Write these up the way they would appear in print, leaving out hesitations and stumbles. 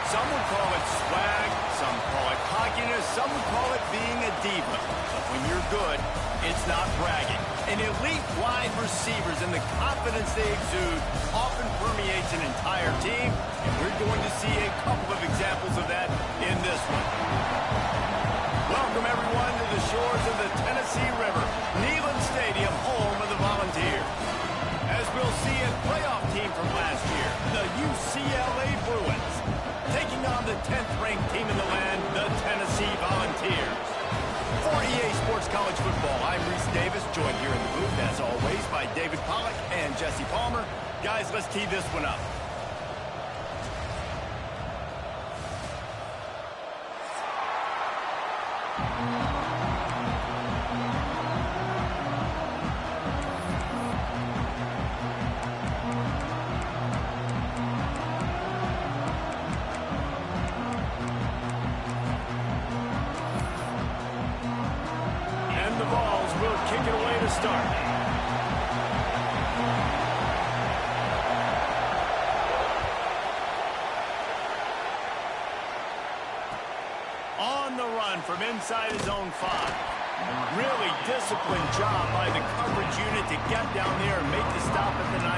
Some would call it swag, some call it cockiness, some would call it being a diva. But when you're good, it's not bragging. And elite wide receivers and the confidence they exude often permeates an entire team, and we're going to see a couple of examples of that in this one. Welcome, everyone, to the shores of the Tennessee River, Neyland Stadium, home of the Volunteers. As we'll see a playoff team from last year, the UCLA Bruins, taking on the 10th-ranked team in the land, the Tennessee Volunteers. For EA Sports College Football, I'm Reese Davis, joined here in the booth, as always, by David Pollack and Jesse Palmer. Guys, let's tee this one up. On the run from inside his own 5. Really disciplined job by the coverage unit to get down there and make the stop at the 19.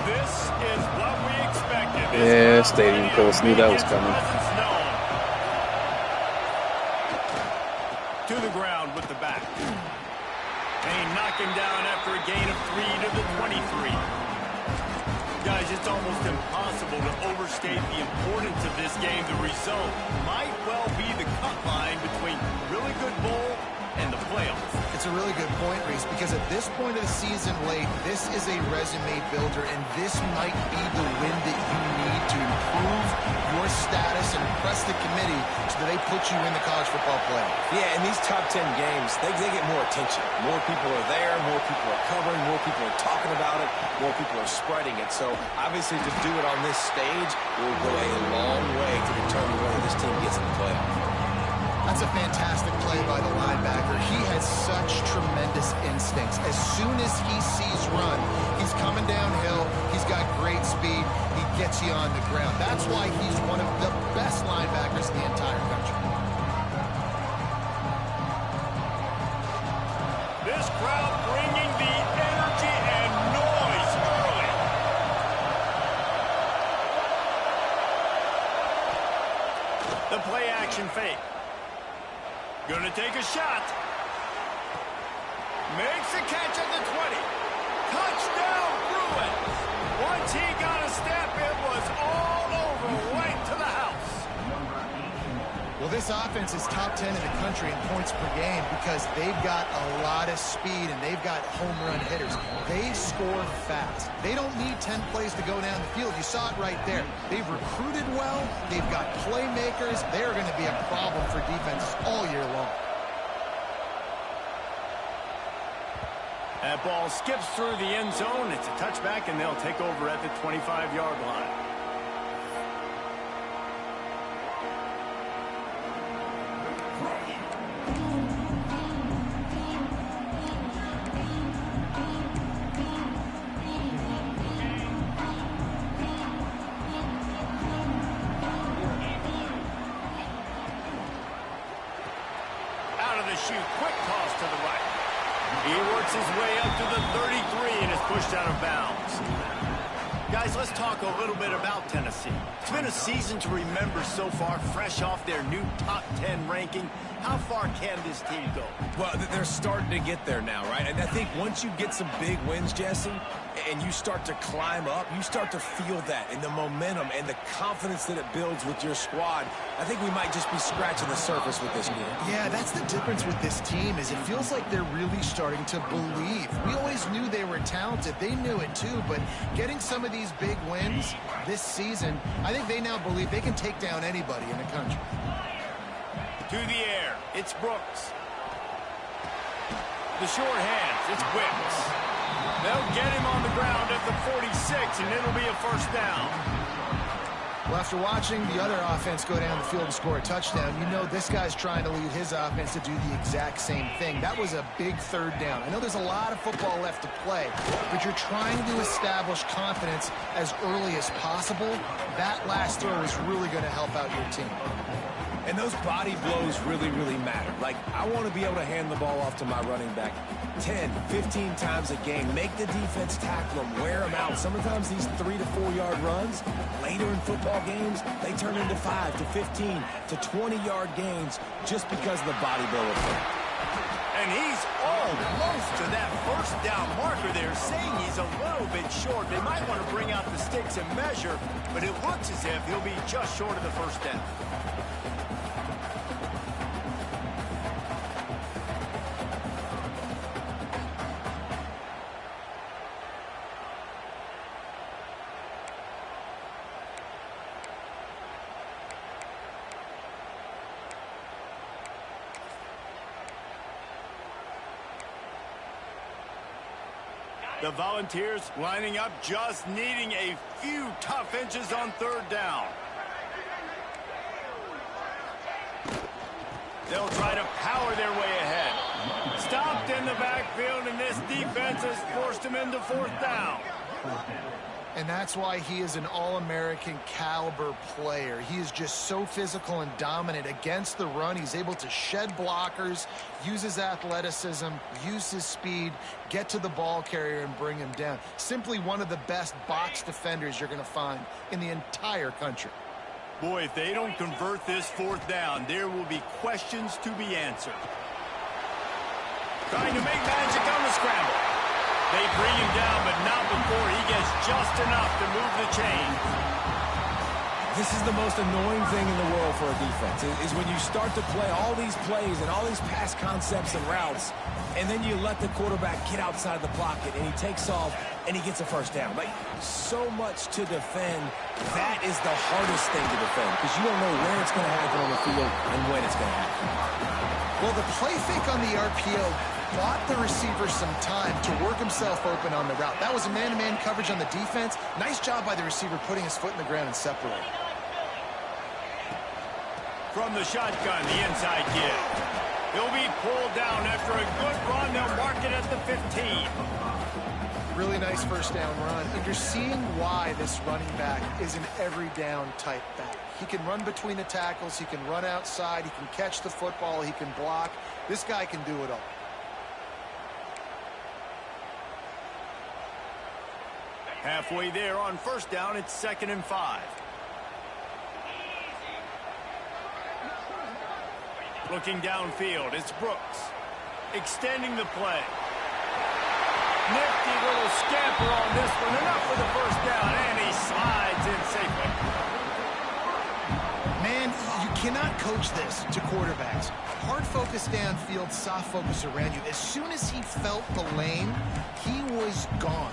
This is what we expected. Yeah, Stadium Coach knew that was coming. To the ground with the back. They knock him down after a gain of 3 to the 23. Guys, it's almost impossible to overstate the importance of this game. The result might well be the cut line between really good bowl and the playoffs. It's a really good point, Reese, because at this point of the season late, this is a resume builder, and this might be the win that you need to improve your status and impress the committee so that they put you in the college football playoff. Yeah, in these top 10 games, they get more attention. More people are there, more people are covering, more people are talking about it, more people are spreading it. So, obviously, to do it on this stage will go a long way to determine whether this team gets in the playoff. That's a fantastic play by the linebacker. He has such tremendous instincts. As soon as he sees run, he's coming downhill. He's got great speed. He gets you on the ground. That's why he's one of the best linebackers in the entire country. This crowd bringing the energy and noise early. The play action fake. Gonna take a shot. Makes a catch at the 20. Touchdown, Bruins. Once he got a step, it was all over, right to the house. Well, this offense is top 10 in the country in points per game because they've got a lot of speed and they've got home run hitters. They score fast. They don't need 10 plays to go down the field. You saw it right there. They've recruited well. They've got playmakers. They're going to be a problem for defenses all year long. That ball skips through the end zone. It's a touchback, and they'll take over at the 25-yard line. Shoot, quick toss to the right. He works his way up to the 33 and is pushed out of bounds. Guys, let's talk a little bit about Tennessee. It's been a season to remember so far, fresh off their new top 10 ranking. How far can this team go? Well, they're starting to get there now, right? And I think once you get some big wins, Jesse, and you start to climb up, you start to feel that and the momentum and the confidence that it builds with your squad. I think we might just be scratching the surface with this group. Yeah, that's the difference with this team is it feels like they're really starting to believe. We always knew they were talented. They knew it too, but getting some of these big wins this season, I think they now believe they can take down anybody in the country. To the air, it's Brooks. The short hands, it's Wicks. They'll get him on the ground at the 46, and it'll be a first down. Well, after watching the other offense go down the field and score a touchdown, you know this guy's trying to lead his offense to do the exact same thing. That was a big third down. I know there's a lot of football left to play, but you're trying to establish confidence as early as possible. That last throw is really going to help out your team. And those body blows really, really matter. Like, I want to be able to hand the ball off to my running back 10, 15 times a game. Make the defense tackle them, wear them out. Sometimes these 3 to 4 yard runs, later in football games, they turn into 5 to 15 to 20 yard gains just because of the body blow effect. And he's almost to that first down marker there, saying he's a little bit short. They might want to bring out the sticks and measure, but it looks as if he'll be just short of the first down. The Volunteers lining up, just needing a few tough inches on third down. They'll try to power their way ahead. Stopped in the backfield, and this defense has forced him into fourth down. And that's why he is an All-American caliber player. He is just so physical and dominant against the run. He's able to shed blockers, use his athleticism, use his speed, get to the ball carrier and bring him down. Simply one of the best box defenders you're going to find in the entire country. Boy, if they don't convert this fourth down, there will be questions to be answered. Trying to make magic on the scramble. They bring him down, but not before he gets just enough to move the chain. This is the most annoying thing in the world for a defense, is when you start to play all these plays and all these pass concepts and routes, and then you let the quarterback get outside the pocket, and he takes off, and he gets a first down. Like, so much to defend. That is the hardest thing to defend, because you don't know where it's going to happen on the field and when it's going to happen. Well, the play fake on the RPO bought the receiver some time to work himself open on the route. That was a man-to-man coverage on the defense. Nice job by the receiver putting his foot in the ground and separating. From the shotgun, the inside give. He'll be pulled down after a good run. They'll mark it at the 15. Really nice first down run. And you're seeing why this running back is an every down type back. He can run between the tackles. He can run outside. He can catch the football. He can block. This guy can do it all. Halfway there on first down, it's 2nd and 5. Looking downfield, it's Brooks. Extending the play. Nifty little scamper on this one. Enough for the first down, and he slides in safely. Man, you cannot coach this to quarterbacks. Hard focus downfield, soft focus around you. As soon as he felt the lane, he was gone.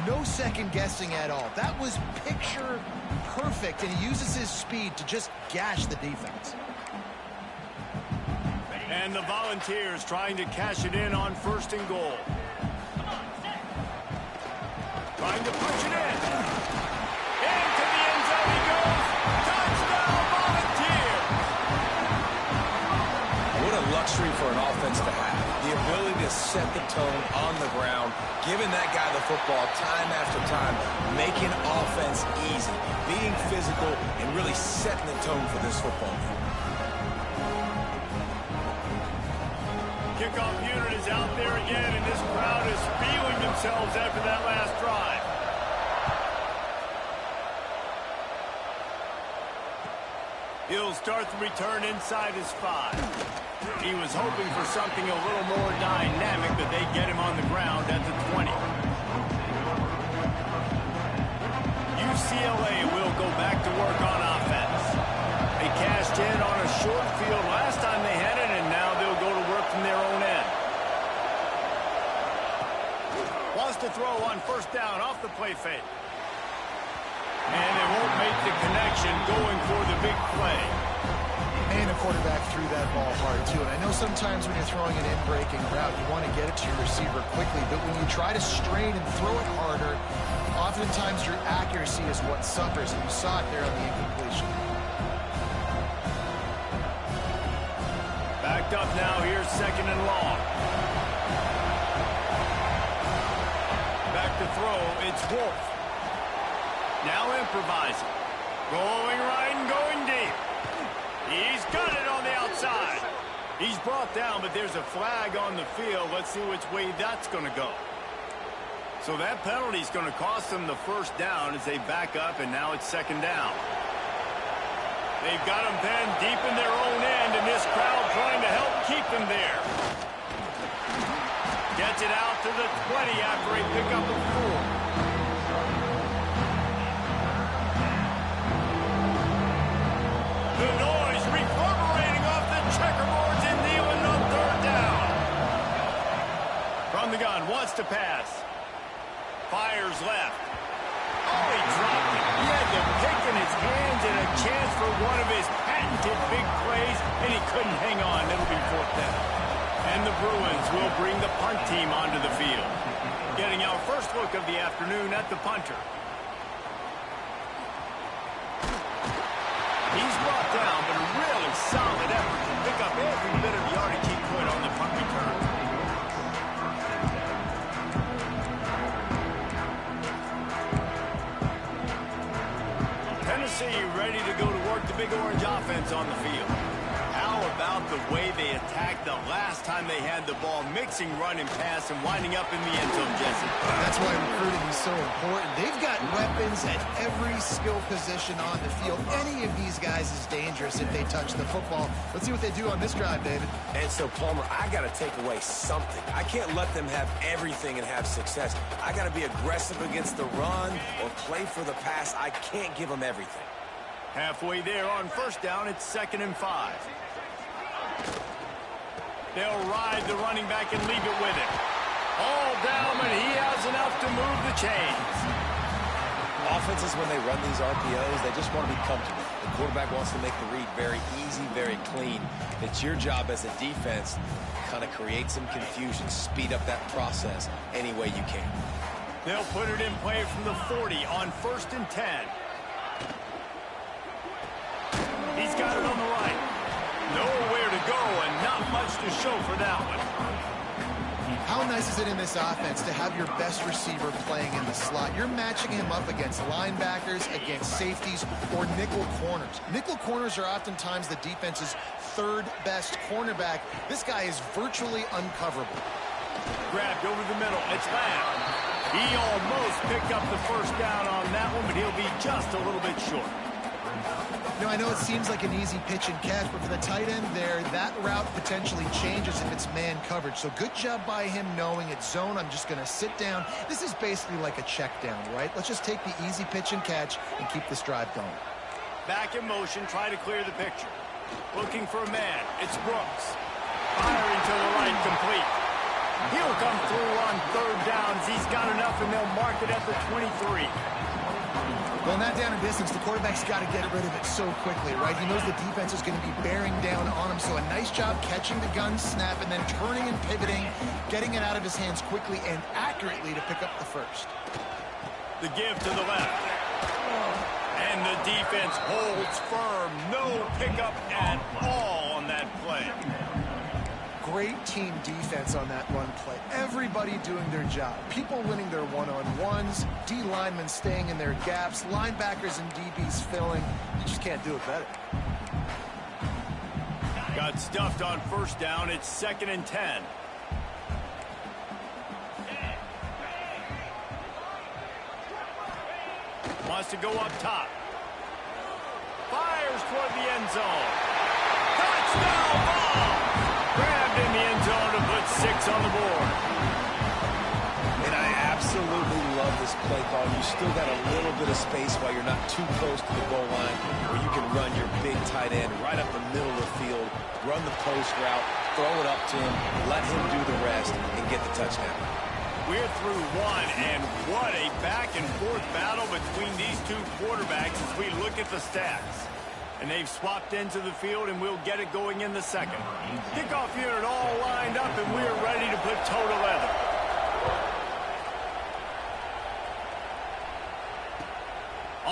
No second guessing at all. That was picture perfect, and he uses his speed to just gash the defense. And the Volunteers trying to cash it in on 1st and goal. Trying to push it in. Into the end zone he goes. Touchdown, Volunteers! What a luxury for an offense to have. The ability to set the tone on the ground, giving that guy the football time after time, making offense easy, being physical, and really setting the tone for this football game. Kickoff unit is out there again, and this crowd is feeling themselves after that last drive. He'll start the return inside his 5. He was hoping for something a little more dynamic, but they get him on the ground at the 20. UCLA will go back to work on offense. They cashed in on a short field last time they had it, and now they'll go to work from their own end. Wants to throw on first down off the play fake. And they won't make the connection going for the big play. And the quarterback threw that ball hard, too. And I know sometimes when you're throwing an in-breaking route, you want to get it to your receiver quickly. But when you try to strain and throw it harder, Oftentimes your accuracy is what suffers, and you saw it there on the incompletion. Backed up now, here's 2nd and long. Back to throw, it's Wolf. Now improvising. Going right and going deep. He's got it on the outside. He's brought down, but there's a flag on the field. Let's see which way that's going to go. So that penalty is going to cost them the 1st down as they back up, and now it's 2nd down. They've got them penned deep in their own end, and this crowd trying to help keep them there. Gets it out to the 20 after a pickup of 4. The noise reverberating off the checkerboards and kneeling on 3rd down. From the gun, wants to pass. Fires left. Oh, he dropped it. He had the pick in his hands and a chance for one of his patented big plays, and he couldn't hang on. It'll be 4th down. And the Bruins will bring the punt team onto the field. Getting our first look of the afternoon at the punter. He's brought down, but a really solid effort to pick up every bit of yardage he could on the punt return. Tennessee ready to go to work the Big Orange offense on the field. How about the way they attacked the last time they had the ball, mixing run and pass and winding up in the end zone, Jesse? That's why recruiting is so important. They've got weapons at every skill position on the field. Any of these guys is dangerous if they touch the football. Let's see what they do on this drive, David. And so, Palmer, I got to take away something. I can't let them have everything and have success. I got to be aggressive against the run or play for the pass. I can't give them everything. Halfway there on 1st down, it's 2nd and 5. They'll ride the running back and leave it with him. All down, and he has enough to move the chains. Offenses, when they run these RPOs, they just want to be comfortable. The quarterback wants to make the read very easy, very clean. It's your job as a defense to kind of create some confusion, speed up that process any way you can. They'll put it in play from the 40 on 1st and 10. He's got it on the right. Nowhere to go and not much to show for that one. How nice is it in this offense to have your best receiver playing in the slot? You're matching him up against linebackers, against safeties, or nickel corners. Nickel corners are oftentimes the defense's 3rd best cornerback. This guy is virtually uncoverable. Grabbed over the middle. It's Lamb. He almost picked up the 1st down on that one, but he'll be just a little bit short. You know, I know it seems like an easy pitch and catch, but for the tight end there, that route potentially changes if it's man coverage. So good job by him knowing it's zone. I'm just going to sit down. This is basically like a check down, right? Let's just take the easy pitch and catch and keep this drive going. Back in motion, try to clear the picture. Looking for a man. It's Brooks. Firing to the right, complete. He'll come through on 3rd downs. He's got enough, and they'll mark it at the 23. Well, in that down and distance, the quarterback's got to get rid of it so quickly, right? He knows the defense is going to be bearing down on him, so a nice job catching the gun snap and then turning and pivoting, getting it out of his hands quickly and accurately to pick up the 1st. The give to the left. And the defense holds firm. No pickup at all on that play. Great team defense on that run play. Everybody doing their job. People winning their one-on-ones, D linemen staying in their gaps, linebackers and DBs filling. You just can't do it better. Got stuffed on 1st down. It's 2nd and 10. Wants to go up top. Fires toward the end zone. Touchdown ball! Grabbed in the end zone to put 6 on the board. And I absolutely love this play call. You still got a little bit of space while you're not too close to the goal line where you can run your big tight end right up the middle of the field, run the post route, throw it up to him, let him do the rest, and get the touchdown. We're through one, and what a back-and-forth battle between these two quarterbacks as we look at the stats. And they've swapped into the field, and we'll get it going in the 2nd. Kickoff unit all lined up, and we're ready to put toe to leather.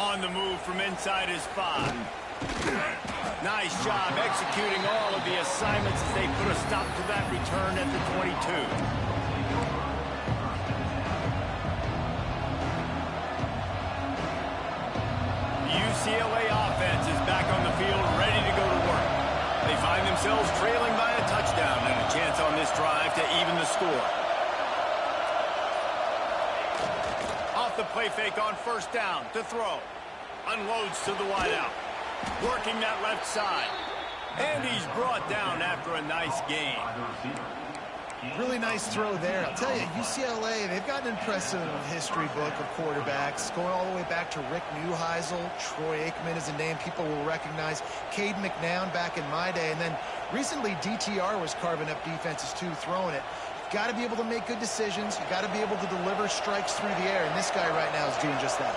On the move from inside his 5. Nice job executing all of the assignments as they put a stop to that return at the 22. UCLA offense is back on the field, ready to go to work. They find themselves trailing by a touchdown and a chance on this drive to even the score. Off the play fake on first down to throw. Unloads to the wideout. Working that left side. And he's brought down after a nice gain. Really nice throw there. I'll tell you, UCLA, they've got an impressive history book of quarterbacks, going all the way back to Rick Neuheisel. Troy Aikman is a name people will recognize. Cade McNown back in my day. And then recently, DTR was carving up defenses too, throwing it. You've got to be able to make good decisions. You've got to be able to deliver strikes through the air. And this guy right now is doing just that.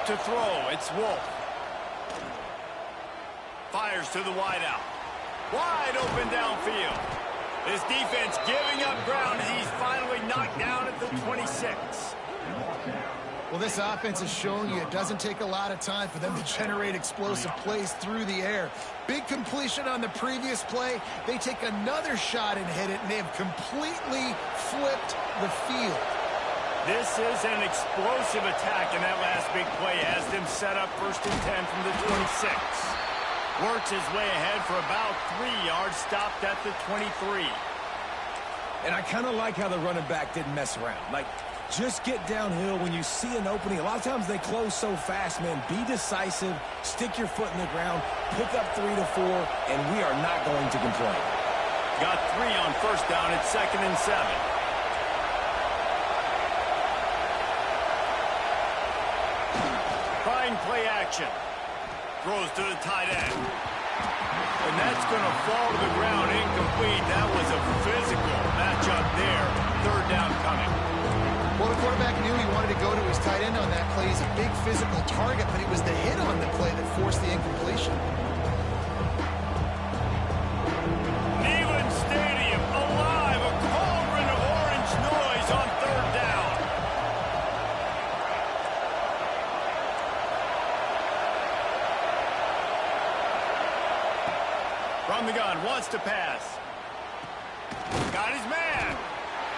To throw, it's Wolf. Fires to the wideout. Wide open downfield. This defense giving up ground as he's finally knocked down at the 26. Well, this offense is showing you it doesn't take a lot of time for them to generate explosive plays through the air. Big completion on the previous play. They take another shot and hit it, and they have completely flipped the field. This is an explosive attack, and that last big play has them set up 1st and 10 from the 26. Works his way ahead for about 3 yards, stopped at the 23. And I kind of like how the running back didn't mess around. Like, just get downhill when you see an opening. A lot of times they close so fast, man. Be decisive, stick your foot in the ground, pick up 3 to 4, and we are not going to complain. Got 3 on first down at 2nd and 7. Trying play action. Throws to the tight end. And that's going to fall to the ground incomplete. That was a physical matchup there. 3rd down coming. Well, the quarterback knew he wanted to go to his tight end on that play. He's a big physical target, but it was the hit on the play that forced the incompletion. Neyland Stadium alive. A cauldron of orange noise on 3rd down. From the gun, wants to pass. Got his man.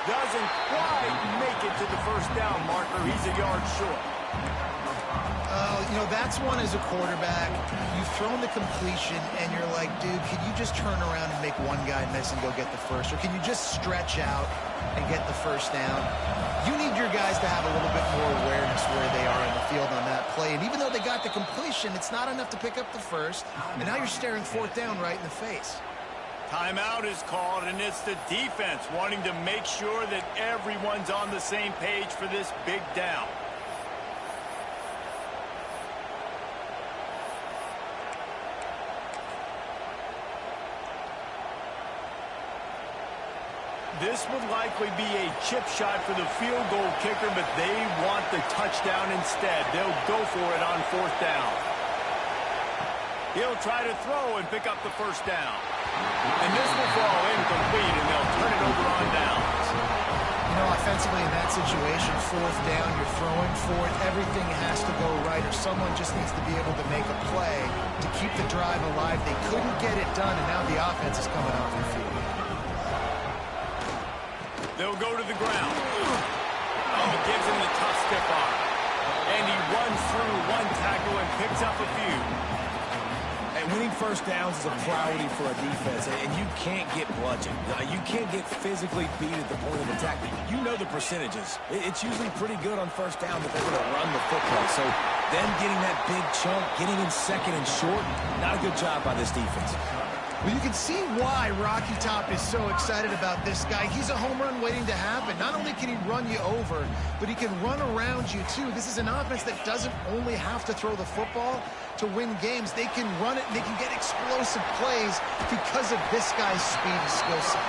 Doesn't quite make it to the 1st down marker. He's a yard short. You know, that's one as a quarterback. You've thrown the completion, and you're like, dude, can you just turn around and make one guy miss and go get the first? Or can you just stretch out and get the 1st down? You need your guys to have a little bit more awareness where they are in the field on that play. And even though they got the completion, it's not enough to pick up the 1st. And now you're staring 4th down right in the face. Timeout is called, and it's the defense wanting to make sure that everyone's on the same page for this big down. This would likely be a chip shot for the field goal kicker, but they want the touchdown instead. They'll go for it on 4th down. He'll try to throw and pick up the 1st down. And this will fall incomplete, and they'll turn it over on downs. You know, offensively in that situation, 4th down, you're throwing for it. Everything has to go right, or someone just needs to be able to make a play to keep the drive alive. They couldn't get it done, and now the offense is coming off the field. They'll go to the ground. Oh, gives him the tough stiff arm. And he runs through one tackle and picks up a few. And winning 1st downs is a priority for a defense, and you can't get bludgeoned. You can't get physically beat at the point of attack. You know the percentages. It's usually pretty good on 1st down that they're going to run the football. So them getting that big chunk, getting in 2nd and short, not a good job by this defense. Well, you can see why Rocky Top is so excited about this guy. He's a home run waiting to happen. Not only can he run you over, but he can run around you, too. This is an offense that doesn't only have to throw the football to win games. They can run it, and they can get explosive plays because of this guy's speed and skill set.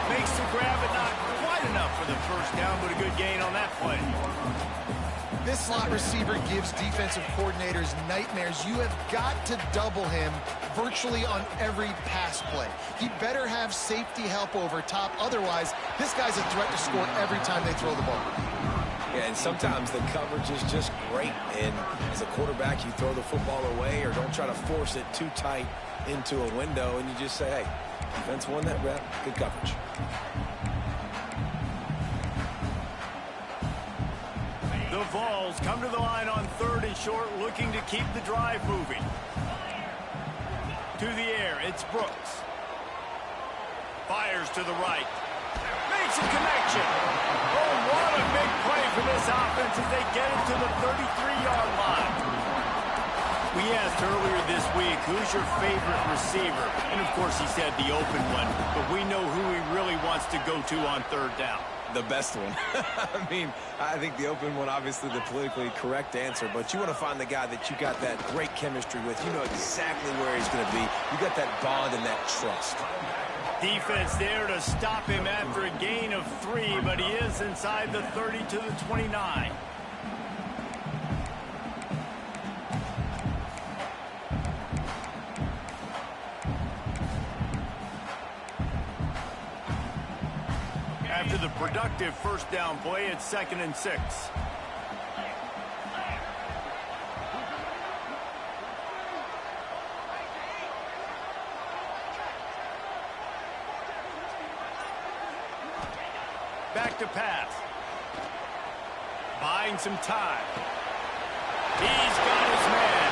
Makes the grab, but not quite enough for the 1st down, but a good gain on that play. This slot receiver gives defensive coordinators nightmares. You have got to double him virtually on every pass play. He better have safety help over top. Otherwise, this guy's a threat to score every time they throw the ball. Yeah, and sometimes the coverage is just great. And as a quarterback, you throw the football away or don't try to force it too tight into a window, and you just say, hey, defense won that rep, good coverage. The Vols come to the line on 3rd and short, looking to keep the drive moving. To the air, it's Brooks. Fires to the right. Makes a connection. Oh, what a big play for this offense as they get it to the 33-yard line. We asked earlier this week, who's your favorite receiver? And, of course, he said the open one, but we know who he really wants to go to on 3rd down. The best one. I mean, I think the open one, obviously the politically correct answer, but you want to find the guy that you got that great chemistry with. You know exactly where he's going to be. You got that bond and that trust. Defense there to stop him after a gain of 3, but he is inside the 30 to the 29. After the productive first down play, it's 2nd and 6. Back to pass. Buying some time. He's got his man.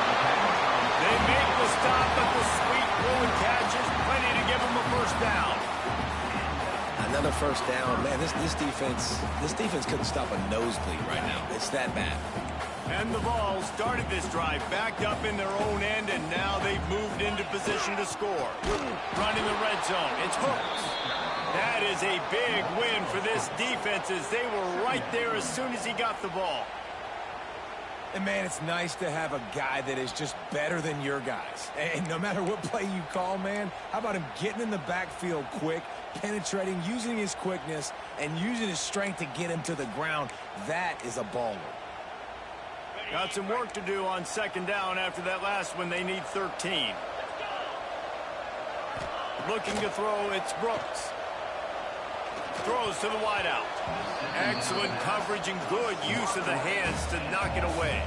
They make the stop, but the sweet throw and catch is plenty to give him a first down. Another first down. Man, this defense couldn't stop a nosebleed right now. It's that bad. And the Vols started this drive backed up in their own end, and now they've moved into position to score. Running the red zone. It's Hooks. That is a big win for this defense as they were right there as soon as he got the ball. And, man, it's nice to have a guy that is just better than your guys. And no matter what play you call, man, how about him getting in the backfield quick, penetrating, using his quickness, and using his strength to get him to the ground? That is a baller. Got some work to do on 2nd down after that last one. They need 13. Looking to throw, it's Brooks. Throws to the wideout. Excellent coverage and good use of the hands to knock it away.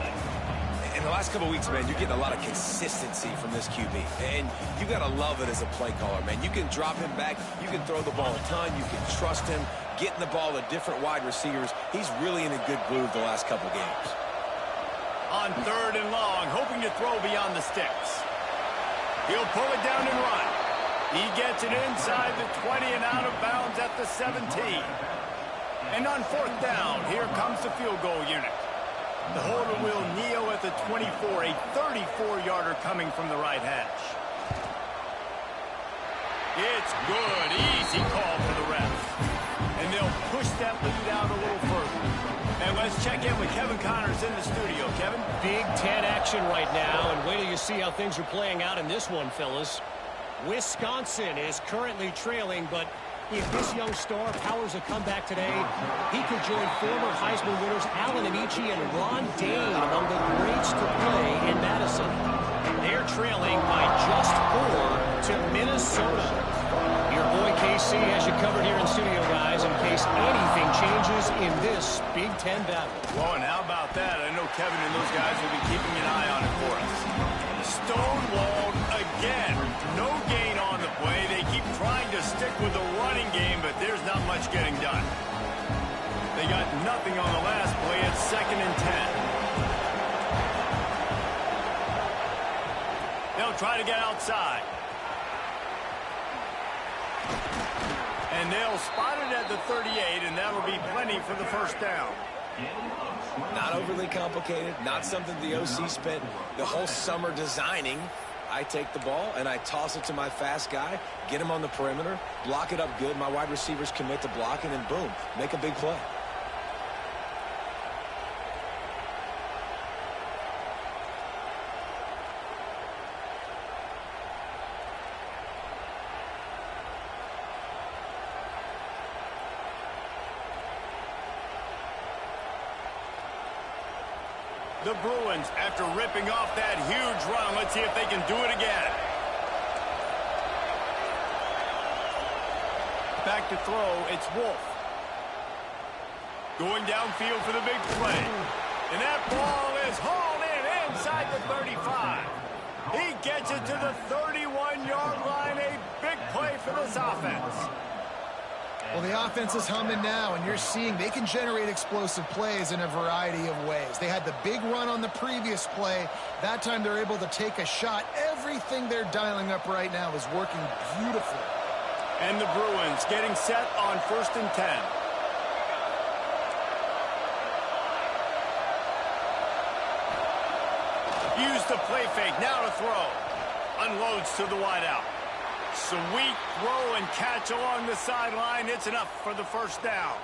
In the last couple of weeks, man, you're getting a lot of consistency from this QB. And you got to love it as a play caller, man. You can drop him back. You can throw the ball a ton. You can trust him. Getting the ball to different wide receivers. He's really in a good groove the last couple games. On 3rd and long, hoping to throw beyond the sticks. He'll pull it down and run. He gets it inside the 20 and out of bounds at the 17. And on 4th down, here comes the field goal unit. The holder will kneel at the 24, a 34-yarder coming from the right hash. It's good. Easy call for the refs. And they'll push that lead out a little further. And let's check in with Kevin Connors in the studio. Kevin? Big Ten action right now, and wait till you see how things are playing out in this one, fellas. Wisconsin is currently trailing, but if this young star powers a comeback today, he could join former Heisman winners Allen Amici and Ron Dane among the greats to play in Madison. They're trailing by just 4 to Minnesota. Your boy KC has you covered here in studio, guys, in case anything changes in this Big Ten battle. Well, and how about that? I know Kevin and those guys will be keeping an eye on it for us. Stonewalled again. No gain on the play. They keep trying to stick with the running game, but there's not much getting done. They got nothing on the last play. It's 2nd and 10. They'll try to get outside. And they'll spot it at the 38, and that'll be plenty for the first down. Not overly complicated, not something the OC spent the whole summer designing. I take the ball and I toss it to my fast guy, get him on the perimeter, block it up good. My wide receivers commit to blocking, and boom, make a big play. The Bruins, after ripping off that huge run, let's see if they can do it again. Back to throw, it's Wolf. Going downfield for the big play. And that ball is hauled in inside the 35. He gets it to the 31-yard line. A big play for this offense. Well, the offense is humming now, and you're seeing they can generate explosive plays in a variety of ways. They had the big run on the previous play. That time they're able to take a shot. Everything they're dialing up right now is working beautifully. And the Bruins getting set on 1st and 10. Use the play fake, now to throw. Unloads to the wideout. Sweet throw and catch along the sideline. It's enough for the first down.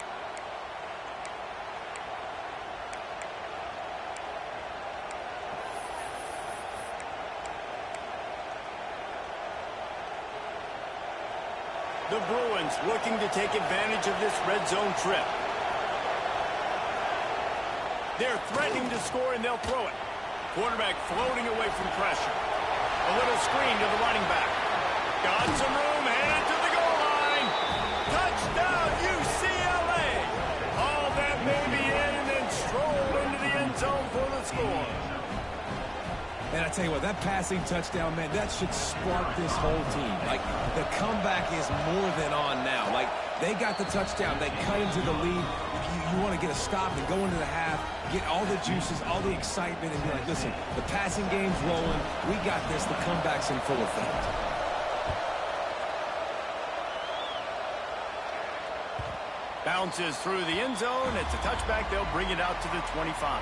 The Bruins looking to take advantage of this red zone trip. They're threatening to score, and they'll throw it. Quarterback floating away from pressure. A little screen to the running back. Got some room, headed to the goal line. Touchdown, UCLA. All that baby in and then stroll into the end zone for the score. And I tell you what, that passing touchdown, man, that should spark this whole team. Like, the comeback is more than on now. Like, they got the touchdown. They cut into the lead. You want to get a stop and go into the half, get all the juices, all the excitement, and be like, listen, the passing game's rolling. We got this. The comeback's in full effect. Bounces through the end zone. It's a touchback. They'll bring it out to the 25.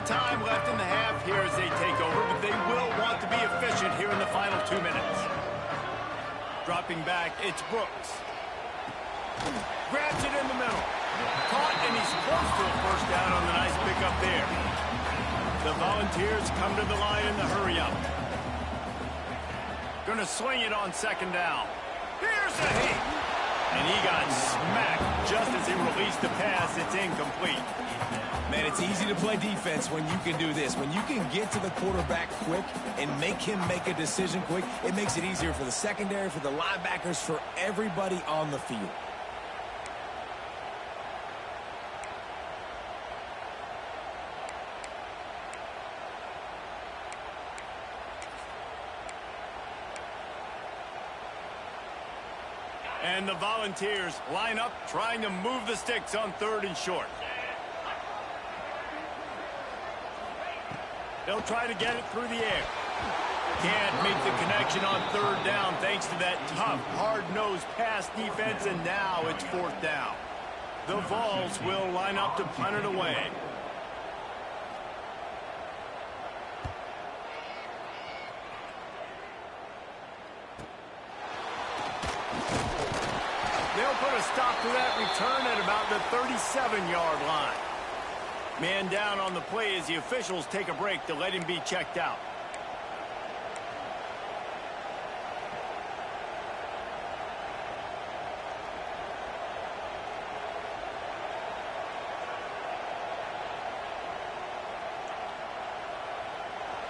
Time left in the half here as they take over, but they will want to be efficient here in the final 2 minutes. Dropping back, it's Brooks. Grabs it in the middle. Caught, and he's close to a first down on the nice pickup there. The Volunteers come to the line in the hurry up. Gonna swing it on 2nd down. Here's a hit. And he got smacked just as he released the pass. It's incomplete. Man, it's easy to play defense when you can do this. When you can get to the quarterback quick and make him make a decision quick, it makes it easier for the secondary, for the linebackers, for everybody on the field. And the Volunteers line up, trying to move the sticks on 3rd and short. They'll try to get it through the air. Can't make the connection on 3rd down thanks to that tough, hard-nosed pass defense, and now it's 4th down. The Vols will line up to punt it away. They'll put a stop to that return at about the 37-yard line. Man down on the play as the officials take a break to let him be checked out.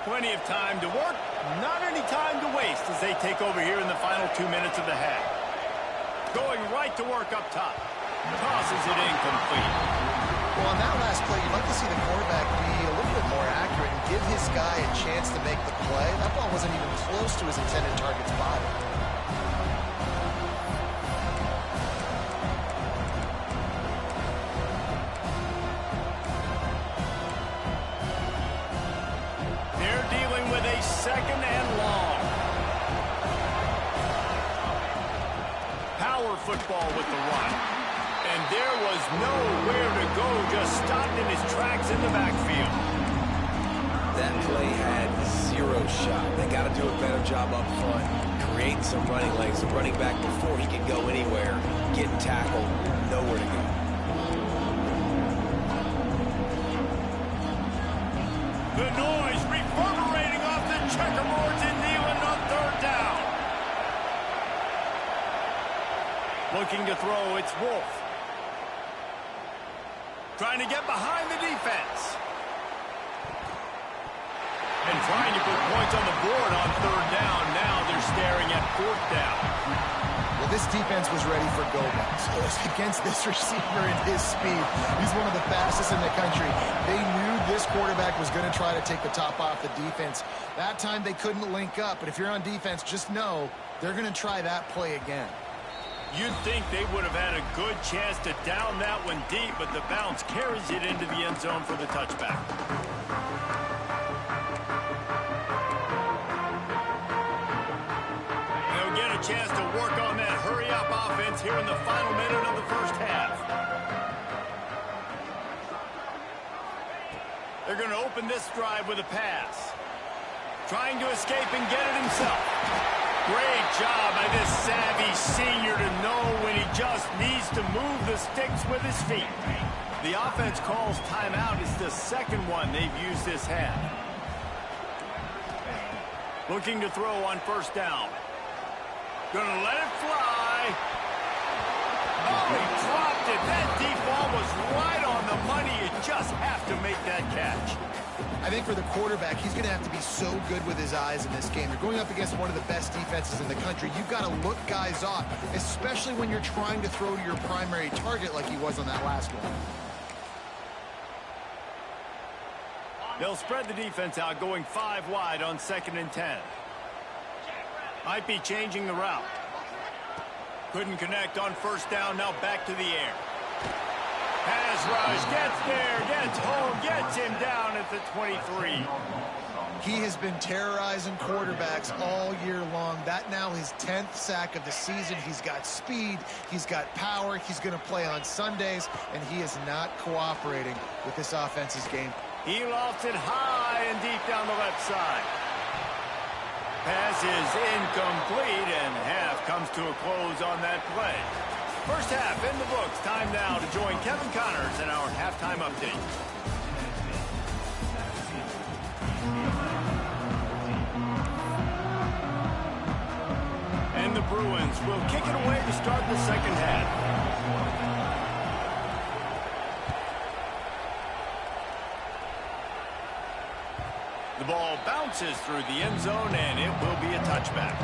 Plenty of time to work, not any time to waste as they take over here in the final 2 minutes of the half. Going right to work up top. Tosses it incomplete. Well, on that last play, you'd like to see the quarterback be a little bit more accurate and give his guy a chance to make the play. That ball wasn't even close to his intended target's body. They're dealing with a 2nd and long. Power football with the run. And there was nowhere to go, just stopped in his tracks in the backfield. That play had 0 shot. They got to do a better job up front, create some running lanes. The running back, before he can go anywhere, getting tackled, nowhere to go. The noise reverberating off the checkerboards, and Nealon on 3rd Looking to throw, it's Wolf. Trying to get behind the defense. And trying to put points on the board on third down. Now they're staring at fourth down. Well, this defense was ready for go-backs. Against this receiver and his speed, he's one of the fastest in the country. They knew this quarterback was going to try to take the top off the defense. That time they couldn't link up, but if you're on defense, just know they're going to try that play again. You'd think they would have had a good chance to down that one deep, but the bounce carries it into the end zone for the touchback. They'll get a chance to work on that hurry-up offense here in the final minute of the first half. They're going to open this drive with a pass. Trying to escape and get it himself. Great job by this savvy senior to know when he just needs to move the sticks with his feet. The offense calls timeout. It's the second one they've used this half. Looking to throw on first down. Gonna let it fly. Oh, he dropped it. That deep ball was right on the money. You just have to make that catch. I think for the quarterback, he's going to have to be so good with his eyes in this game. You're going up against one of the best defenses in the country. You've got to look guys off, especially when you're trying to throw to your primary target like he was on that last one. They'll spread the defense out, going 5 wide on 2nd and 10. Might be changing the route. Couldn't connect on first down, now back to the air. Pass rush, gets there, gets home, gets him down at the 23. He has been terrorizing quarterbacks all year long. That now his 10th sack of the season. He's got speed, he's got power, he's going to play on Sundays, and he is not cooperating with this offense's game. He lofts it high and deep down the left side. Pass is incomplete, and half comes to a close on that play. First half in the books. Time now to join Kevin Connors in our halftime update. And the Bruins will kick it away to start the second half. The ball bounces through the end zone, and it will be a touchback.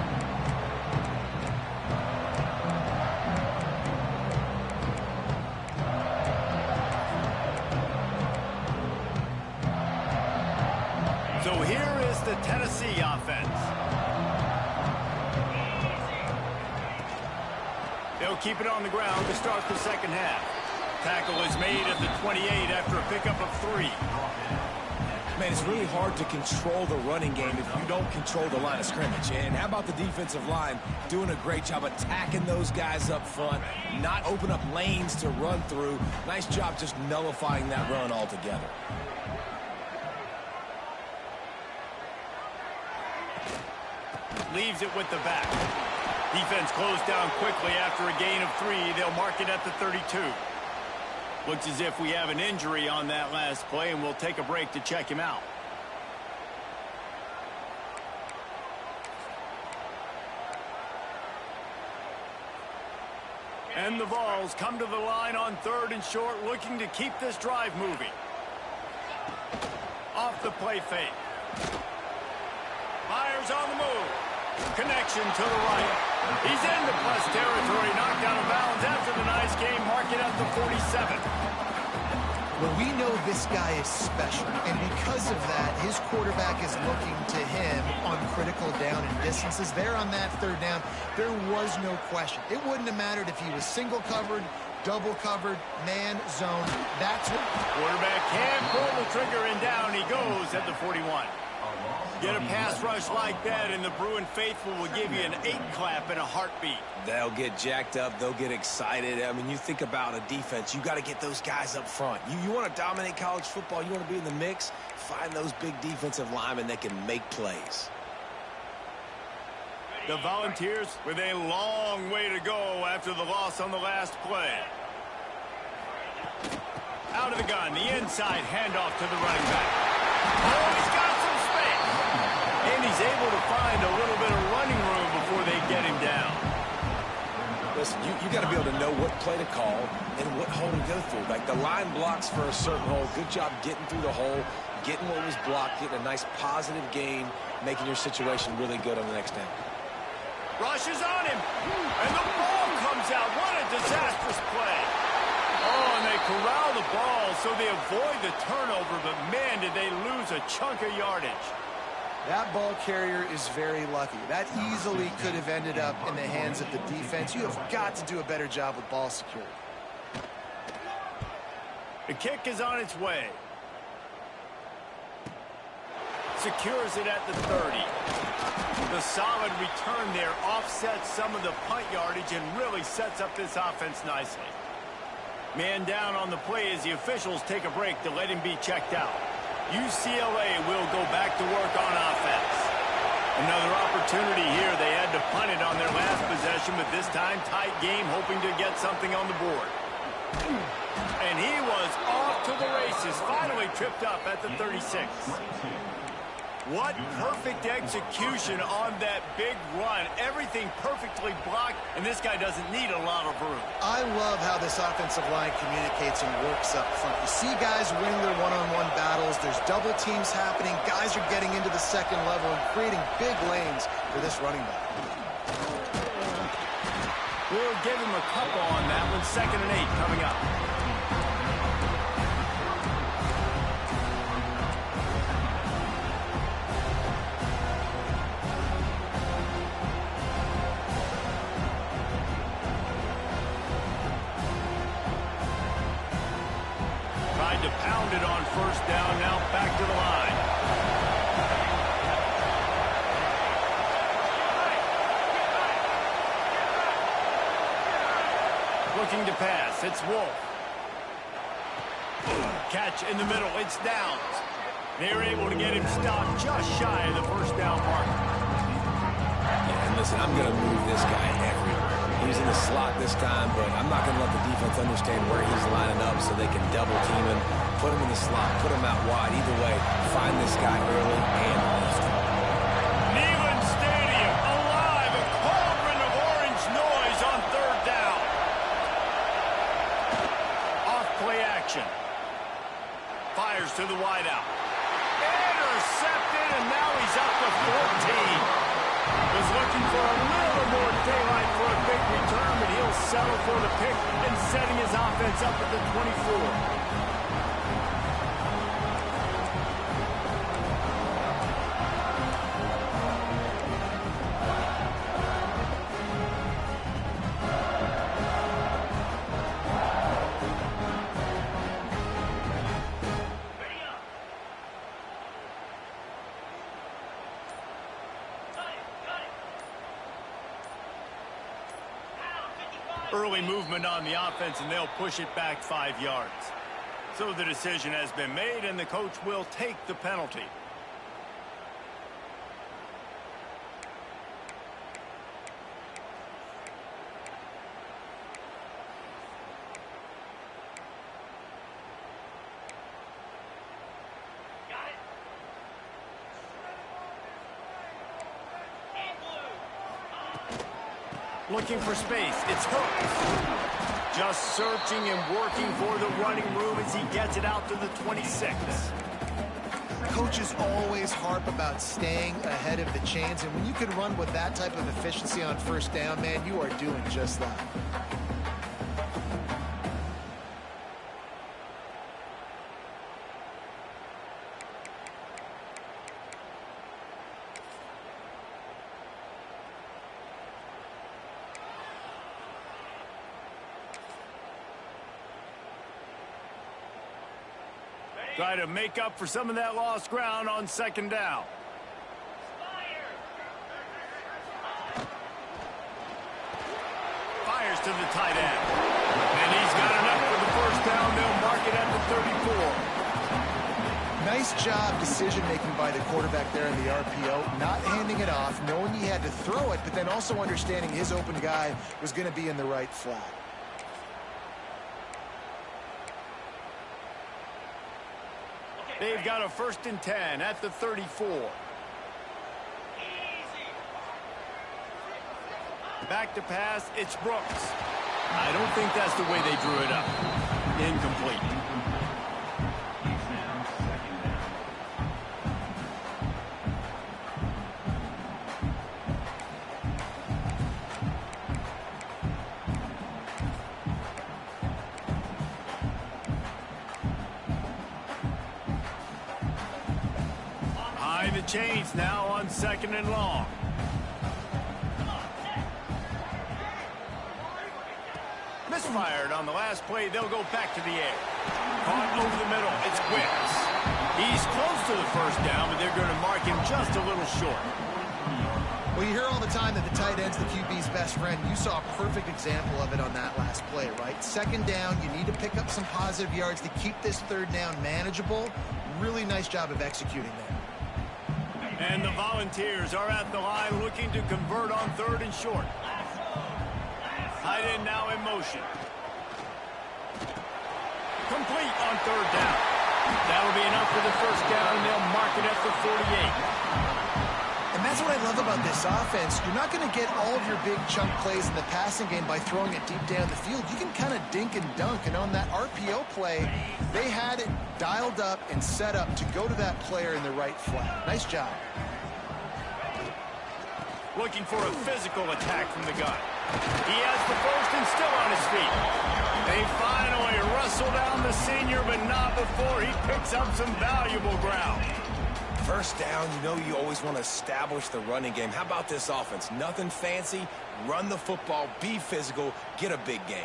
So here is the Tennessee offense. They'll keep it on the ground to start the second half. Tackle is made at the 28 after a pickup of 3. Man, it's really hard to control the running game if you don't control the line of scrimmage. And how about the defensive line doing a great job attacking those guys up front, not open up lanes to run through. Nice job just nullifying that run altogether. Leaves it with the back. Defense closed down quickly after a gain of 3. They'll mark it at the 32. Looks as if we have an injury on that last play, and we'll take a break to check him out. And the Vols come to the line on 3rd and short, looking to keep this drive moving. Off the play fake. Myers on the move. Connection to the right. He's into plus territory, knocked out of bounds after the nice game, mark it at the 47. Well, we know this guy is special, and because of that, his quarterback is looking to him on critical down and distances. There on that 3rd down, there was no question. It wouldn't have mattered if he was single covered, double covered, man, zone. That's what quarterback can't pull the trigger, and down he goes at the 41. Get a pass rush like that, and the Bruin faithful will give you an 8-clap in a heartbeat. They'll get jacked up. They'll get excited. I mean, you think about a defense. You got to get those guys up front. You want to dominate college football. You want to be in the mix. Find those big defensive linemen that can make plays. The Volunteers with a long way to go after the loss on the last play. Out of the gun, the inside handoff to the running back. Oh, he's got some space. And he's able to find a little bit of running room before they get him down. Listen, you got to be able to know what play to call and what hole to go through. Like the line blocks for a certain hole. Good job getting through the hole, getting what was blocked, getting a nice positive gain, making your situation really good on the next down. Rushes on him, and the ball comes out. What a disastrous play. Oh, and they corral the ball, so they avoid the turnover, but man, did they lose a chunk of yardage. That ball carrier is very lucky. That easily could have ended up in the hands of the defense. You have got to do a better job with ball security. The kick is on its way. Secures it at the 30. The solid return there offsets some of the punt yardage and really sets up this offense nicely. Man down on the play as the officials take a break to let him be checked out. UCLA will go back to work on offense. Another opportunity here. They had to punt it on their last possession, but this time tight game, hoping to get something on the board. And he was off to the races, finally tripped up at the 36. What perfect execution on that big run. Everything perfectly blocked, and this guy doesn't need a lot of room. I love how this offensive line communicates and works up front. You see guys winning their one-on-one battles. There's double teams happening. Guys are getting into the second level and creating big lanes for this running back. We'll give him a couple on that one. 2nd and 8 coming up. To pound it on 1st down, now back to the line. Looking to pass, it's Wolf. Catch in the middle, it's Downs. They're able to get him stopped just shy of the 1st down mark. Yeah, and listen, I'm going to move this guy everywhere. He's in the slot this time, but I'm not going to let the defense understand where he's lining up so they can double team him, put him in the slot, put him out wide. Either way, find this guy early and often. Neyland Stadium alive, a cauldron of orange noise on 3rd down. Off play action. Fires to the wideout. Intercepted, and now he's up to 14. Was looking for a little more daylight for a big return, but he'll settle for the pick and setting his offense up at the 24. Early movement on the offense, and they'll push it back 5 yards. So the decision has been made, and the coach will take the penalty. Looking for space. It's Hook. Just searching and working for the running room as he gets it out to the 26. Coaches always harp about staying ahead of the chains, and when you can run with that type of efficiency on 1st down, man, you are doing just that. Try to make up for some of that lost ground on 2nd down. Fires to the tight end. And he's got enough for the 1st down. They'll mark it at the 34. Nice job decision-making by the quarterback there in the RPO, not handing it off, knowing he had to throw it, but then also understanding his open guy was going to be in the right flat. They've got a 1st and 10 at the 34. Back to pass, it's Brooks. I don't think that's the way they drew it up. Incomplete. High the chains now on 2nd and long. Misfired on the last play. They'll go back to the air. Caught over the middle. It's Wicks. He's close to the first down, but they're going to mark him just a little short. Well, you hear all the time that the tight end's the QB's best friend. You saw a perfect example of it on that last play, right? 2nd down, you need to pick up some positive yards to keep this 3rd down manageable. Really nice job of executing there. And the Volunteers are at the line looking to convert on 3rd and short. Tight end now in motion. Complete on 3rd down. That'll be enough for the first down, and they'll mark it at the 48. And that's what I love about this offense. You're not going to get all of your big chunk plays in the passing game by throwing it deep down the field. You can kind of dink and dunk. And on that RPO play, they had it dialed up and set up to go to that player in the right flat. Nice job. Looking for a physical attack from the gun. He has the first and still on his feet. They finally wrestle down the senior, but not before he picks up some valuable ground. First down, you know you always want to establish the running game. How about this offense? Nothing fancy. Run the football, be physical, get a big gain.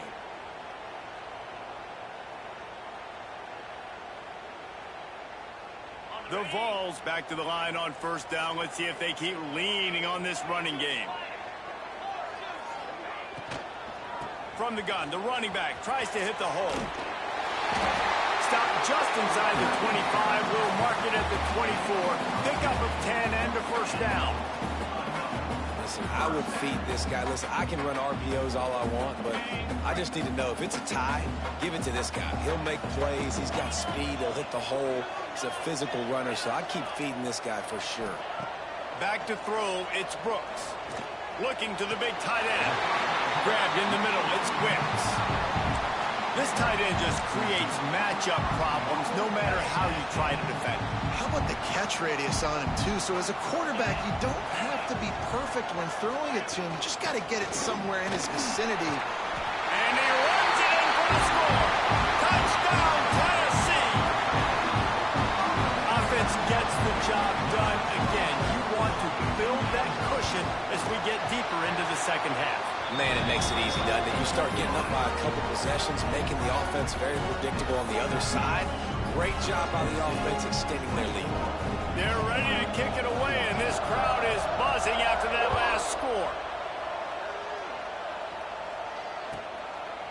The Vols back to the line on 1st down. Let's see if they keep leaning on this running game. From the gun, the running back tries to hit the hole. Stop just inside the 25. Will mark it at the 24. Pickup of 10 and a first down. Listen, I would feed this guy. Listen, I can run RPOs all I want, but I just need to know if it's a tie, give it to this guy. He'll make plays. He's got speed. He'll hit the hole. He's a physical runner, so I keep feeding this guy for sure. Back to throw, it's Brooks. Looking to the big tight end. Grabbed in the middle, it's Wicks. This tight end just creates matchup problems no matter how you try to defend. How about the catch radius on him, too? So as a quarterback, you don't have to be perfect when throwing it to him. You just got to get it somewhere in his vicinity. And he runs it in for the score. Touchdown, Tennessee. Offense gets the job done again. You want to build that cushion as we get deeper into the 2nd half. Man, it makes it easy, doesn't it? You start getting up by a couple possessions, making the offense very predictable on the other side. Great job by the offense extending their lead. They're ready to kick it away, and this crowd is buzzing after that last score.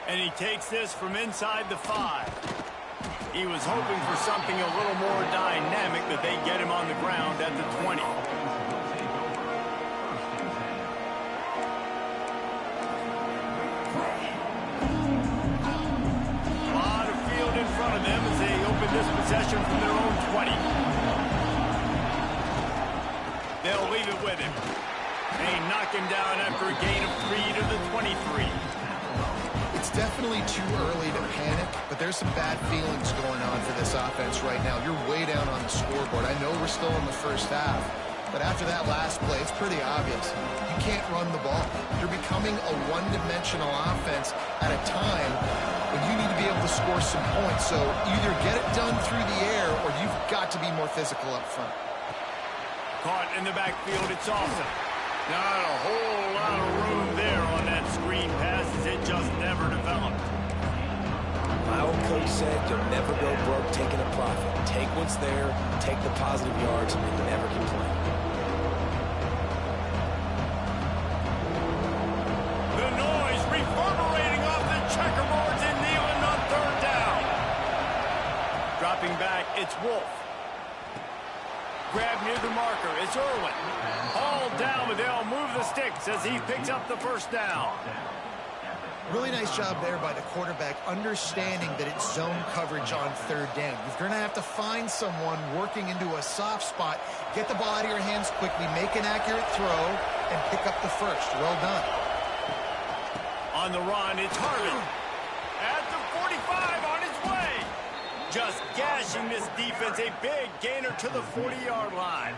And he takes this from inside the 5. He was hoping for something a little more dynamic, but they get him on the ground at the 20. Them as they open this possession from their own 20. They'll leave it with him. They knock him down after a gain of 3 to the 23. It's definitely too early to panic, but there's some bad feelings going on for this offense right now. You're way down on the scoreboard. I know we're still in the first half, but after that last play, it's pretty obvious. You can't run the ball. You're becoming a one-dimensional offense at a time when you need to be able to score some points. So either get it done through the air or you've got to be more physical up front. Caught in the backfield, it's Austin. Not a whole lot of room there on that screen pass as it just never developed. My old coach said you'll never go broke taking a profit. Take what's there, take the positive yards, and never complain. The noise reverberating off the checkerboards and kneeling on 3rd down. Dropping back, it's Wolf. Grab near the marker, it's Irwin. All down, but they'll move the sticks as he picks up the first down. Really nice job there by the quarterback, understanding that it's zone coverage on 3rd down. You're going to have to find someone working into a soft spot, get the ball out of your hands quickly, make an accurate throw, and pick up the first. Well done. On the run, it's Harvey. At the 45, on his way. Just gashing this defense, a big gainer to the 40-yard line.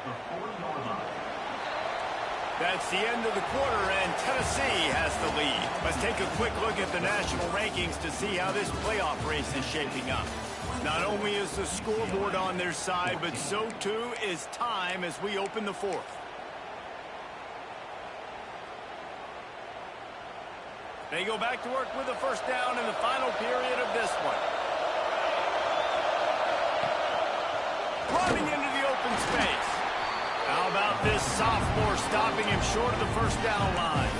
That's the end of the quarter, and Tennessee has the lead. Let's take a quick look at the national rankings to see how this playoff race is shaping up. Not only is the scoreboard on their side, but so too is time as we open the fourth. They go back to work with a first down in the final period of this one. Running into the open space. How about this sophomore stopping him short of the first down line?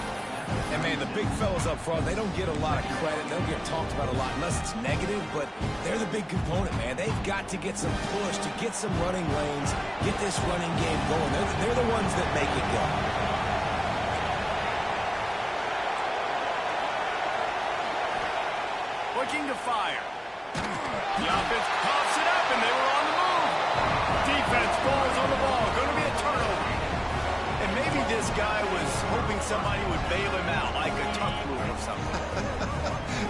And, man, the big fellas up front, they don't get a lot of credit. They don't get talked about a lot unless it's negative, but they're the big component, man. They've got to get some push, to get some running lanes, get this running game going. They're the ones that make it go. Looking to fire. The offense pops it up, and they were on the move. Defense falls on the ball. Going to be a turnover. And maybe this guy was hoping somebody would bail him out, like a tuck rule or something.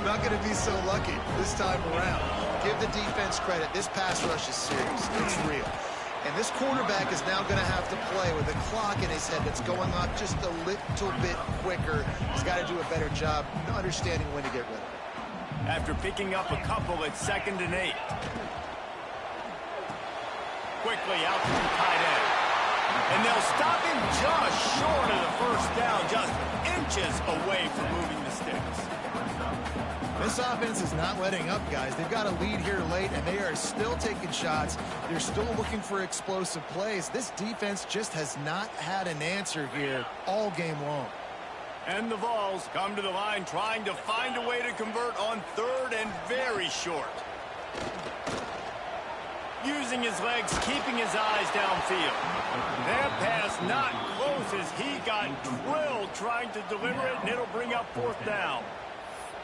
Not going to be so lucky this time around. Give the defense credit. This pass rush is serious. It's real. And this quarterback is now going to have to play with a clock in his head that's going up just a little bit quicker. He's got to do a better job understanding when to get rid of it. After picking up a couple at 2nd and 8. Quickly out to the tight end. And they'll stop him just short of the first down, just inches away from moving the sticks. This offense is not letting up, guys. They've got a lead here late, and they are still taking shots. They're still looking for explosive plays. This defense just has not had an answer here all game long. And the Vols come to the line trying to find a way to convert on 3rd and very short. Using his legs, keeping his eyes downfield. That pass not close as he got drilled trying to deliver it, and it'll bring up 4th down.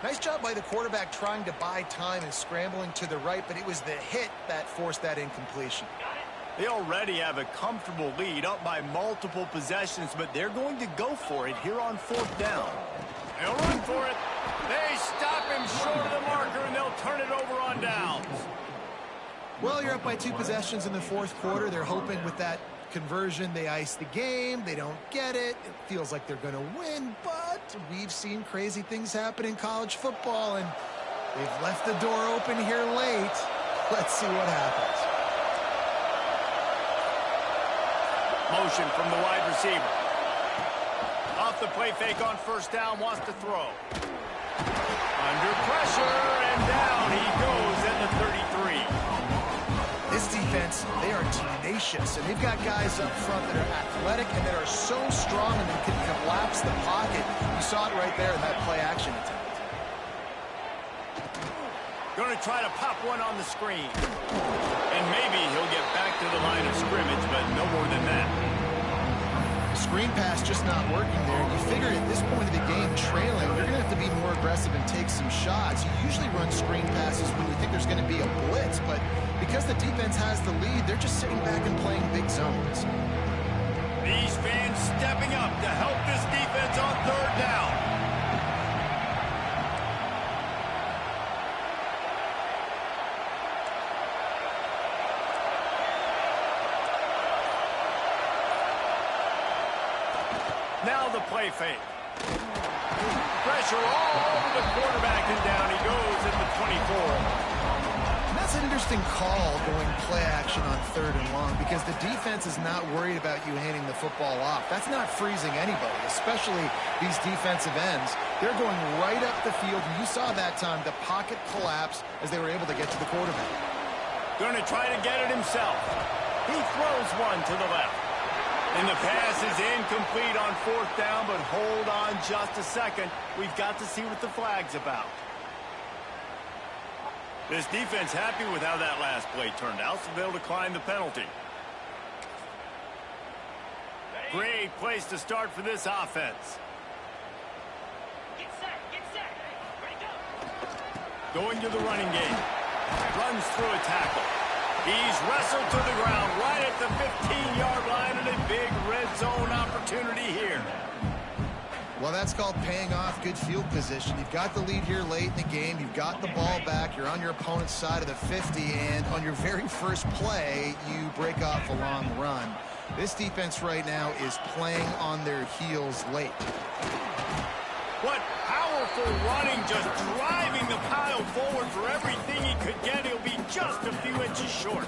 Nice job by the quarterback trying to buy time and scrambling to the right, but it was the hit that forced that incompletion. They already have a comfortable lead up by multiple possessions, but they're going to go for it here on 4th down. They'll run for it. They stop him short of the marker, and they'll turn it over on downs. Well, you're up by 2 possessions in the 4th quarter. They're hoping with that conversion they ice the game. They don't get it. It feels like they're going to win, but we've seen crazy things happen in college football, and they've left the door open here late. Let's see what happens. Motion from the wide receiver. Off the play fake on first down, wants to throw. Under pressure, and down he goes at the 33. This defense, they are tenacious, and they've got guys up front that are athletic and that are so strong and that can collapse the pocket. You saw it right there in that play-action attempt. Going to try to pop one on the screen. And maybe he'll get back to the line of scrimmage, but no more than that. Screen pass just not working there. You figure at this point of the game, trailing, you're going to have to be more aggressive and take some shots. You usually run screen passes when you think there's going to be a blitz, but because the defense has the lead, they're just sitting back and playing big zones. These fans stepping up to help this defense on 3rd down. Now the play fake. Pressure all over the quarterback, and down he goes at the 24. And that's an interesting call going play action on 3rd and long because the defense is not worried about you handing the football off. That's not freezing anybody, especially these defensive ends. They're going right up the field. You saw that time the pocket collapse as they were able to get to the quarterback. Going to try to get it himself. He throws one to the left. And the pass is incomplete on 4th down, but hold on just a second. We've got to see what the flag's about. This defense happy with how that last play turned out, so they'll decline the penalty. Great place to start for this offense. Get set. Ready, go. Going to the running game. Runs through a tackle. He's wrestled to the ground right at the 15-yard line, and a big red zone opportunity here. Well, that's called paying off good field position. You've got the lead here late in the game. You've got the ball back. You're on your opponent's side of the 50, and on your very first play, you break off a long run. This defense right now is playing on their heels late. What powerful running, just driving the pile forward for everything he could get. He'll be just a few inches short.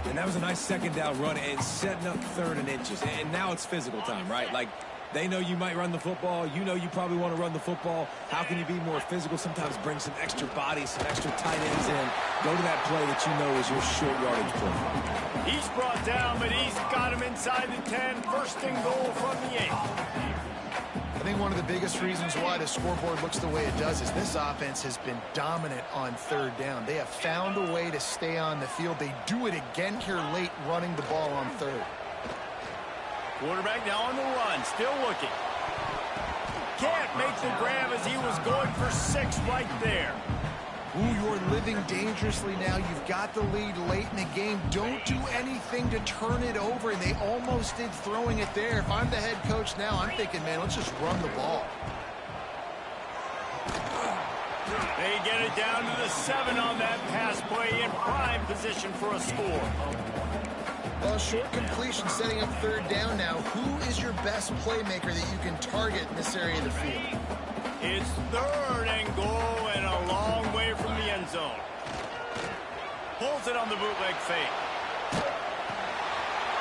And that was a nice second down run and setting up 3rd and inches. And now it's physical time, right? Like, they know you might run the football. You know you probably want to run the football. How can you be more physical? Sometimes bring some extra bodies, some extra tight ends in. Go to that play that you know is your short yardage play. He's brought down, but he's got him inside the 10. 1st and goal from the 8. I think one of the biggest reasons why the scoreboard looks the way it does is this offense has been dominant on 3rd down. They have found a way to stay on the field. They do it again here late, running the ball on 3rd. Quarterback now on the run, still looking. Can't make the grab as he was going for 6 right there. Ooh, you're living dangerously now. You've got the lead late in the game. Don't do anything to turn it over, and they almost did throwing it there. If I'm the head coach now, I'm thinking, man, let's just run the ball. They get it down to the 7 on that pass play, in prime position for a score. Well, short completion setting up 3rd down now. Who is your best playmaker that you can target in this area of the field? It's 3rd and goal and a long way from the end zone. Pulls it on the bootleg fake.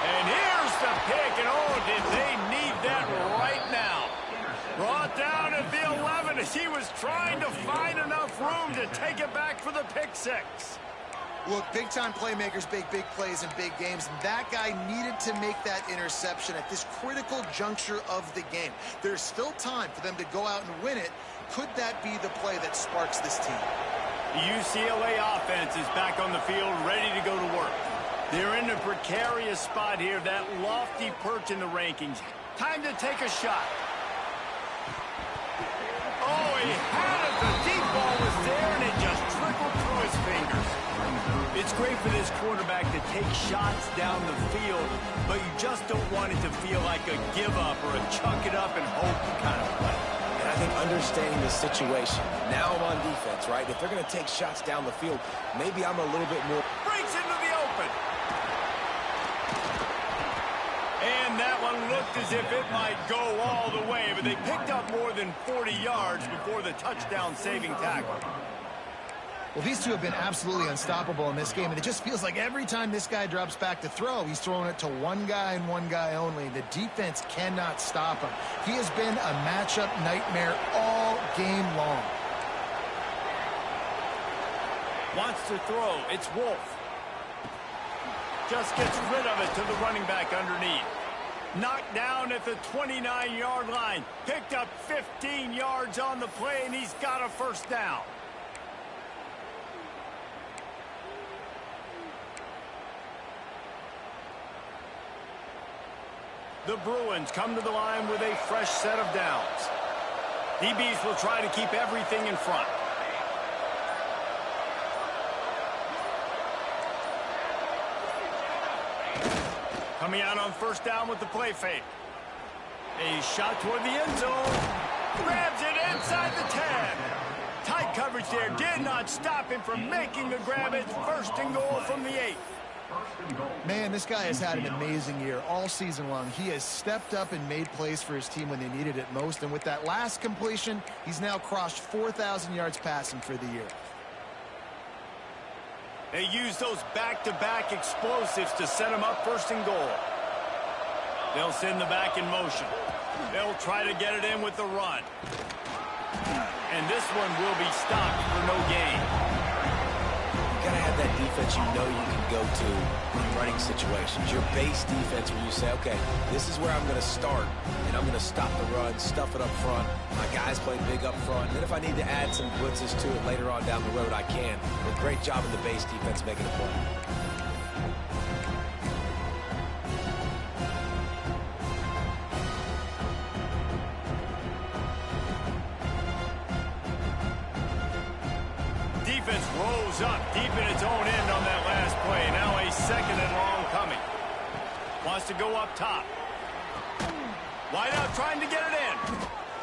And here's the pick, and oh, did they need that right now. Brought down at the 11 as he was trying to find enough room to take it back for the pick 6. Look, big-time playmakers make big plays in big games, and that guy needed to make that interception at this critical juncture of the game. There's still time for them to go out and win it. Could that be the play that sparks this team? The UCLA offense is back on the field, ready to go to work. They're in a precarious spot here, that lofty perch in the rankings. Time to take a shot. Oh, he had it. The deep ball was there, and it just trickled through his fingers. It's great for this quarterback to take shots down the field, but you just don't want it to feel like a give-up or a chuck it up and hope kind of play. And I think understanding the situation, now I'm on defense, right? If they're going to take shots down the field, maybe I'm a little bit more. Breaks into the open. And that one looked as if it might go all the way, but they picked up more than 40 yards before the touchdown-saving tackle. Well, these two have been absolutely unstoppable in this game, and it just feels like every time this guy drops back to throw, he's throwing it to one guy and one guy only. The defense cannot stop him. He has been a matchup nightmare all game long. Wants to throw. It's Wolf. Just gets rid of it to the running back underneath. Knocked down at the 29-yard line. Picked up 15 yards on the play, and he's got a 1st down. The Bruins come to the line with a fresh set of downs. DBs will try to keep everything in front. Coming out on 1st down with the play fake. A shot toward the end zone. Grabs it inside the 10. Tight coverage there did not stop him from making the grab. It's 1st and goal from the 8. Man, this guy has had an amazing year all season long. He has stepped up and made plays for his team when they needed it most. And with that last completion, he's now crossed 4,000 yards passing for the year. They use those back-to-back explosives to set him up 1st and goal. They'll send the back in motion. They'll try to get it in with the run. And this one will be stopped for no gain. You gotta have that defense you know you can go to in running situations. Your base defense where you say, okay, this is where I'm going to start, and I'm going to stop the run, stuff it up front. My guys play big up front. And then if I need to add some blitzes to it later on down the road, I can. But great job in the base defense making a play. Rolls up deep in its own end on that last play. Now a 2nd and long coming. Wants to go up top. Wide out trying to get it in.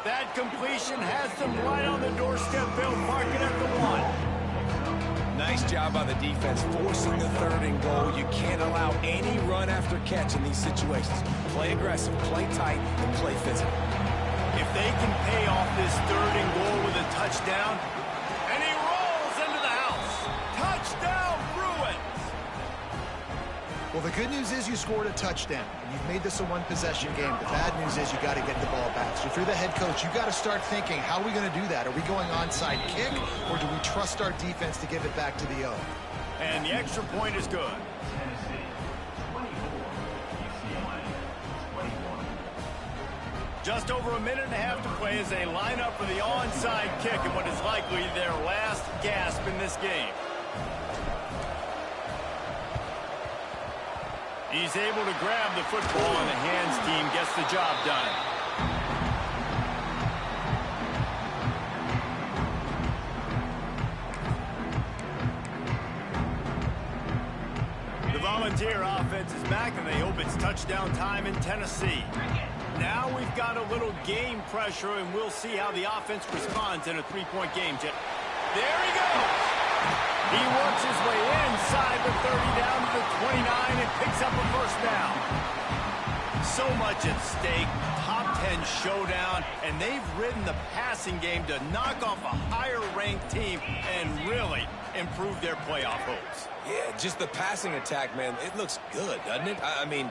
That completion has them right on the doorstep. They'll mark it at the 1. Nice job by the defense, forcing the 3rd and goal. You can't allow any run after catch in these situations. Play aggressive, play tight, and play physical. If they can pay off this 3rd and goal with a touchdown, and he rolls into the house. Touchdown, Bruins! Well, the good news is you scored a touchdown, and you've made this a one-possession game. The bad news is you got to get the ball back. So if you're the head coach, you got to start thinking, how are we going to do that? Are we going onside kick, or do we trust our defense to give it back to the O? And the extra point is good. Just over a minute and a half to play as they line up for the onside kick and what is likely their last gasp in this game. He's able to grab the football, and the hands team gets the job done. The Volunteer offense is back, and they hope it's touchdown time in Tennessee. Now we've got a little game pressure, and we'll see how the offense responds in a 3-point game. There he goes! He works his way inside the 30 down to the 29 and picks up a first down. So much at stake, top 10 showdown, and they've ridden the passing game to knock off a higher-ranked team and really improve their playoff hopes. Yeah, just the passing attack, man, it looks good, doesn't it? I mean,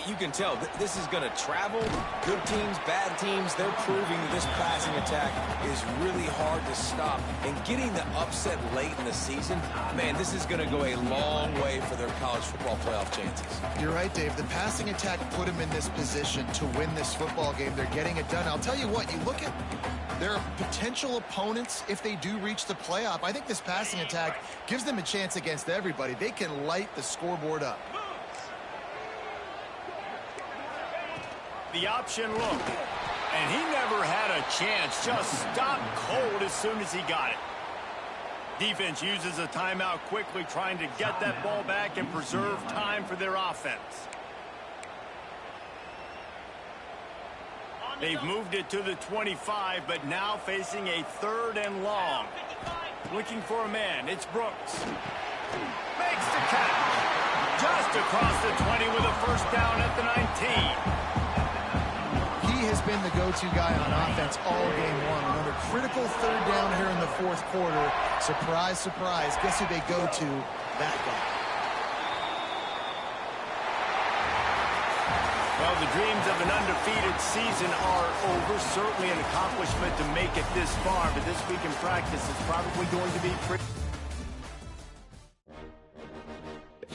you can tell this is going to travel. Good teams, bad teams, they're proving that this passing attack is really hard to stop. And getting the upset late in the season, man, this is going to go a long way for their college football playoff chances. You're right, Dave. The passing attack put them in this position to win this football game. They're getting it done. I'll tell you what, you look at their potential opponents if they do reach the playoff. I think this passing attack gives them a chance against everybody. They can light the scoreboard up. The option look, and he never had a chance. Just stopped cold as soon as he got it. Defense uses a timeout quickly, trying to get that ball back and preserve time for their offense. They've moved it to the 25, but now facing a 3rd and long. Looking for a man, it's Brooks. Makes the catch. Just across the 20 with a first down at the 19. He has been the go-to guy on offense all game long. Remember, critical 3rd down here in the 4th quarter. Surprise, surprise. Guess who they go to? That guy. Well, the dreams of an undefeated season are over. Certainly an accomplishment to make it this far, but this week in practice is probably going to be pretty...